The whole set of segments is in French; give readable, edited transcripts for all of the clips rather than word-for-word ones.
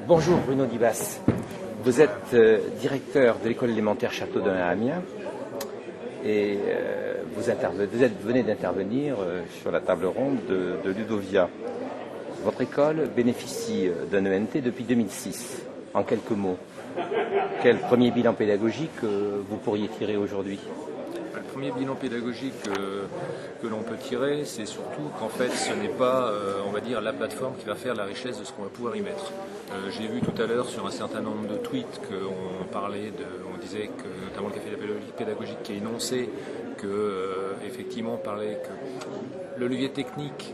Bonjour Bruno Dibas, vous êtes directeur de l'école élémentaire Châteaudun à Amiens et vous venez d'intervenir sur la table ronde de Ludovia. Votre école bénéficie d'un ENT depuis 2006. En quelques mots, quel premier bilan pédagogique vous pourriez tirer aujourd'hui ? Le premier bilan pédagogique que l'on peut tirer, c'est surtout qu'en fait ce n'est pas, on va dire, la plateforme qui va faire la richesse de ce qu'on va pouvoir y mettre. J'ai vu tout à l'heure sur un certain nombre de tweets on disait que, notamment le café de la pédagogique qui a énoncé que, effectivement, on parlait que le levier technique,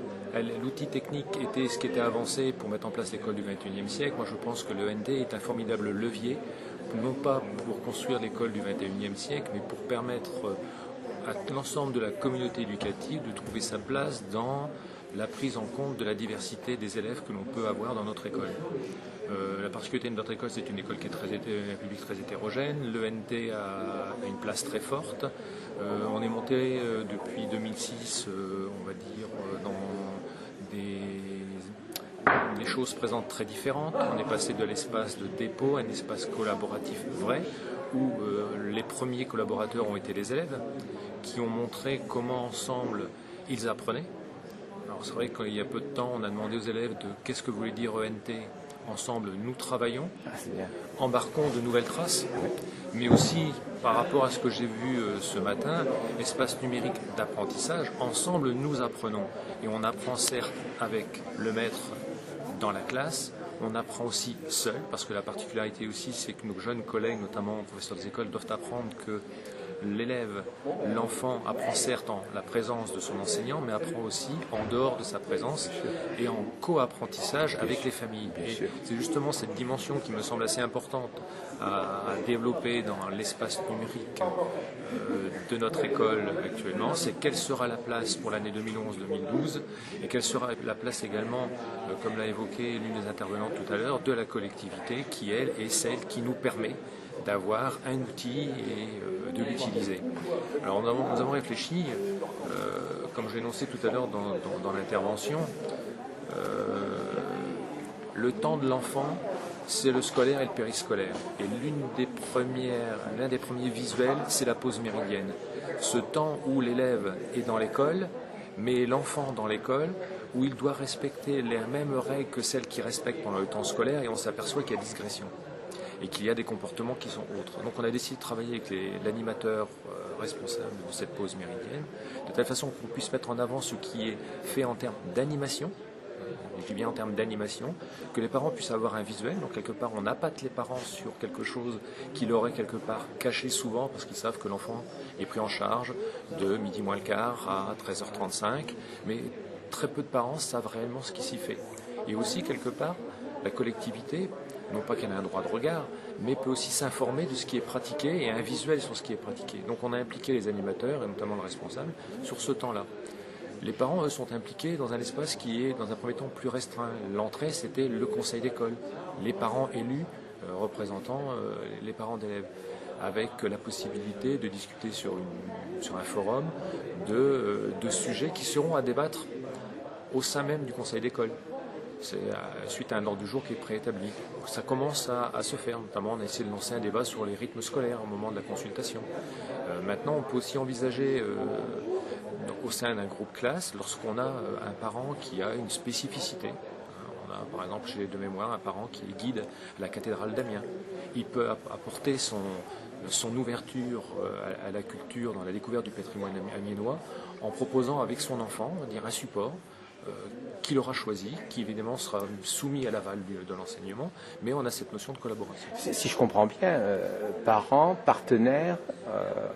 l'outil technique était ce qui était avancé pour mettre en place l'école du XXIe siècle. Moi je pense que le NT est un formidable levier, non pas pour construire l'école du XXIe siècle, mais pour permettre à l'ensemble de la communauté éducative de trouver sa place dans la prise en compte de la diversité des élèves que l'on peut avoir dans notre école. La particularité de notre école, c'est une école qui est un public très hétérogène. L'ENT a une place très forte. On est monté depuis 2006, on va dire, dans des choses présentes très différentes. On est passé de l'espace de dépôt à un espace collaboratif vrai, où les premiers collaborateurs ont été les élèves, qui ont montré comment ensemble ils apprenaient. Alors c'est vrai qu'il y a peu de temps, on a demandé aux élèves de qu'est-ce que voulait dire ENT. Ensemble, nous travaillons, embarquons de nouvelles traces, mais aussi par rapport à ce que j'ai vu ce matin, espace numérique d'apprentissage, ensemble nous apprenons. Et on apprend certes avec le maître dans la classe, on apprend aussi seul, parce que la particularité aussi, c'est que nos jeunes collègues, notamment professeurs des écoles, doivent apprendre que l'élève, l'enfant apprend certes en la présence de son enseignant, mais apprend aussi en dehors de sa présence et en co-apprentissage avec les familles. Et c'est justement cette dimension qui me semble assez importante à développer dans l'espace numérique de notre école actuellement. C'est quelle sera la place pour l'année 2011-2012 et quelle sera la place également, comme l'a évoqué l'une des intervenantes tout à l'heure, de la collectivité qui, elle, est celle qui nous permet d'avoir un outil et de l'utiliser. Alors nous avons réfléchi, comme je l'ai énoncé tout à l'heure dans l'intervention, le temps de l'enfant, c'est le scolaire et le périscolaire. Et l'un des premiers visuels, c'est la pause méridienne. Ce temps où l'élève est dans l'école, mais l'enfant dans l'école, où il doit respecter les mêmes règles que celles qu'il respecte pendant le temps scolaire, et on s'aperçoit qu'il y a digression et qu'il y a des comportements qui sont autres. Donc on a décidé de travailler avec l'animateur responsable de cette pause méridienne, de telle façon qu'on puisse mettre en avant ce qui est fait en termes d'animation, je dis bien en termes d'animation, que les parents puissent avoir un visuel, donc quelque part on appâte les parents sur quelque chose qu'ils auraient quelque part caché souvent, parce qu'ils savent que l'enfant est pris en charge de midi moins le quart à 13h35, mais très peu de parents savent réellement ce qui s'y fait. Et aussi quelque part, la collectivité, non pas qu'elle ait un droit de regard, mais peut aussi s'informer de ce qui est pratiqué et un visuel sur ce qui est pratiqué. Donc on a impliqué les animateurs, et notamment le responsable, sur ce temps-là. Les parents, eux, sont impliqués dans un espace qui est, dans un premier temps, plus restreint. L'entrée, c'était le conseil d'école. Les parents élus représentant les parents d'élèves, avec la possibilité de discuter sur un forum de sujets qui seront à débattre au sein même du conseil d'école. C'est suite à un ordre du jour qui est préétabli. Ça commence à se faire, notamment on a essayé de lancer un débat sur les rythmes scolaires au moment de la consultation. Maintenant, on peut aussi envisager au sein d'un groupe classe, lorsqu'on a un parent qui a une spécificité. On a par exemple chez les de mémoire un parent qui est guide à la cathédrale d'Amiens. Il peut apporter son ouverture à la culture dans la découverte du patrimoine amiénois en proposant avec son enfant un support qu'il aura choisi, qui évidemment sera soumis à l'aval de l'enseignement, mais on a cette notion de collaboration. Si je comprends bien, parents, partenaires,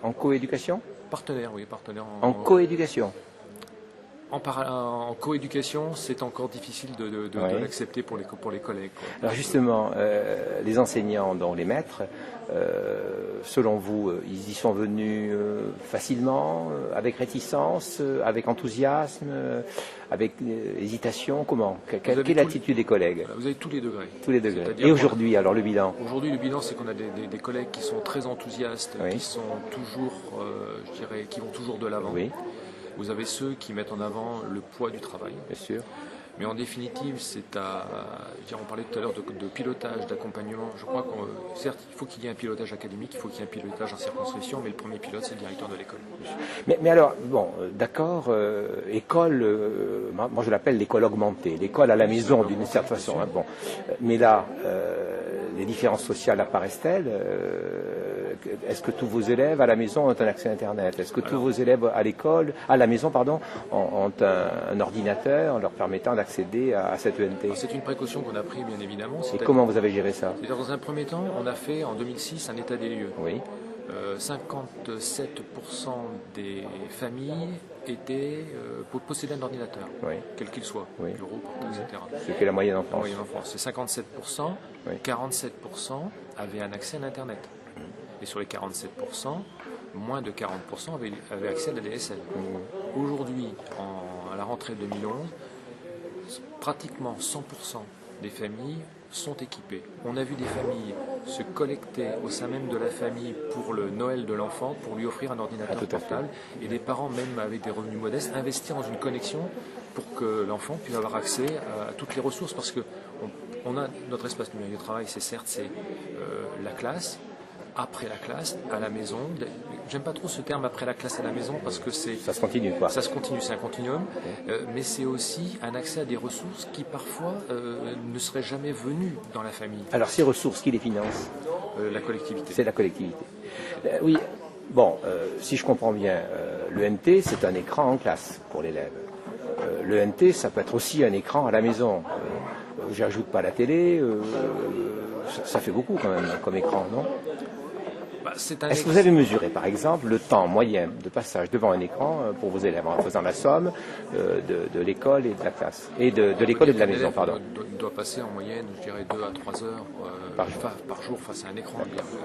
en coéducation ? Partenaires, oui, partenaires en coéducation. En coéducation, c'est encore difficile de l'accepter pour les collègues. Quoi. Alors justement, les enseignants, dont les maîtres, selon vous, ils y sont venus facilement, avec réticence, avec enthousiasme, avec hésitation, comment ? Quelle est l'attitude des collègues ? Vous avez tous les degrés. Tous les degrés. Et aujourd'hui, alors le bilan ? Aujourd'hui, le bilan, c'est qu'on a des collègues qui sont très enthousiastes, qui sont toujours, qui vont toujours de l'avant. Oui. Vous avez ceux qui mettent en avant le poids du travail. Bien sûr. Mais en définitive, on parlait tout à l'heure de pilotage, d'accompagnement. Je crois que certes, il faut qu'il y ait un pilotage académique, il faut qu'il y ait un pilotage en circonscription, mais le premier pilote, c'est le directeur de l'école. Mais alors, bon, d'accord, école, moi je l'appelle l'école augmentée, l'école à la maison d'une certaine façon. Hein, bon. Mais là, les différences sociales apparaissent-elles? Est-ce que tous vos élèves à la maison ont un accès à Internet? Est-ce que tous vos élèves à la maison, ont un ordinateur leur permettant d'accéder à cette ENT? C'est une précaution qu'on a prise, bien évidemment. Et comment vous avez géré ça? C'est-à-dire, dans un premier temps, on a fait en 2006 un état des lieux. Oui. 57% des familles possédaient un ordinateur, oui. quel qu'il soit, oui. bureau, portable, etc. Ce qui est la moyenne en France. La moyenne en France, c'est 57%, oui. 47% avaient un accès à l'Internet. Et sur les 47%, moins de 40% avaient accès à la DSL. Aujourd'hui, à la rentrée 2011, pratiquement 100% des familles sont équipées. On a vu des familles se collecter au sein même de la famille pour le Noël de l'enfant, pour lui offrir un ordinateur portable, et des parents, même avec des revenus modestes, investir dans une connexion pour que l'enfant puisse avoir accès à toutes les ressources, parce que on a notre espace numérique de travail, c'est la classe, après la classe, à la maison. J'aime pas trop ce terme après la classe à la maison parce que ça se continue, quoi. Ça se continue, c'est un continuum, mais c'est aussi un accès à des ressources qui parfois ne seraient jamais venues dans la famille. Alors ces ressources, qui les finance? La collectivité. C'est la collectivité. Oui, bon, si je comprends bien, l'ENT c'est un écran en classe pour l'élève. L'ENT ça peut être aussi un écran à la maison. J'ajoute pas la télé, ça fait beaucoup quand même comme écran, non? Est-ce que vous avez mesuré, par exemple, le temps moyen de passage devant un écran pour vos élèves, en faisant la somme de l'école et de la classe, et de l'école et de la maison, pardon? Doit passer en moyenne, je dirais, 2 à 3 heures par jour face à un écran.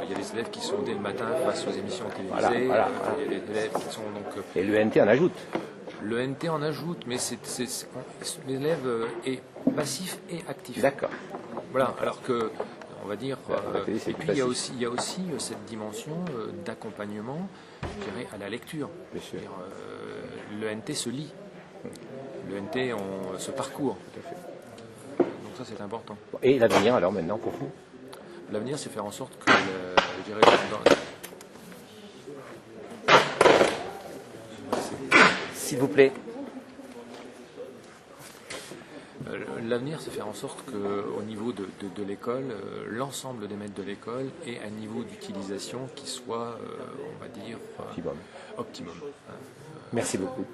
Il y a des élèves qui sont dès le matin face aux émissions télévisées, voilà. Il y a des élèves qui sont donc... Et l'ENT en ajoute? L'ENT en ajoute, mais l'élève est passif et actif. D'accord. Voilà, alors que... On va dire, et puis il y a aussi cette dimension d'accompagnement, je dirais, à la lecture. L'ENT se lit, l'ENT se parcourt. Tout à fait. Donc ça c'est important. Et l'avenir alors maintenant pour vous? L'avenir c'est faire en sorte que, je dirais, s'il vous plaît. L'avenir, c'est faire en sorte qu'au niveau de l'école, l'ensemble des maîtres de l'école ait un niveau d'utilisation qui soit, on va dire, optimum. Merci beaucoup.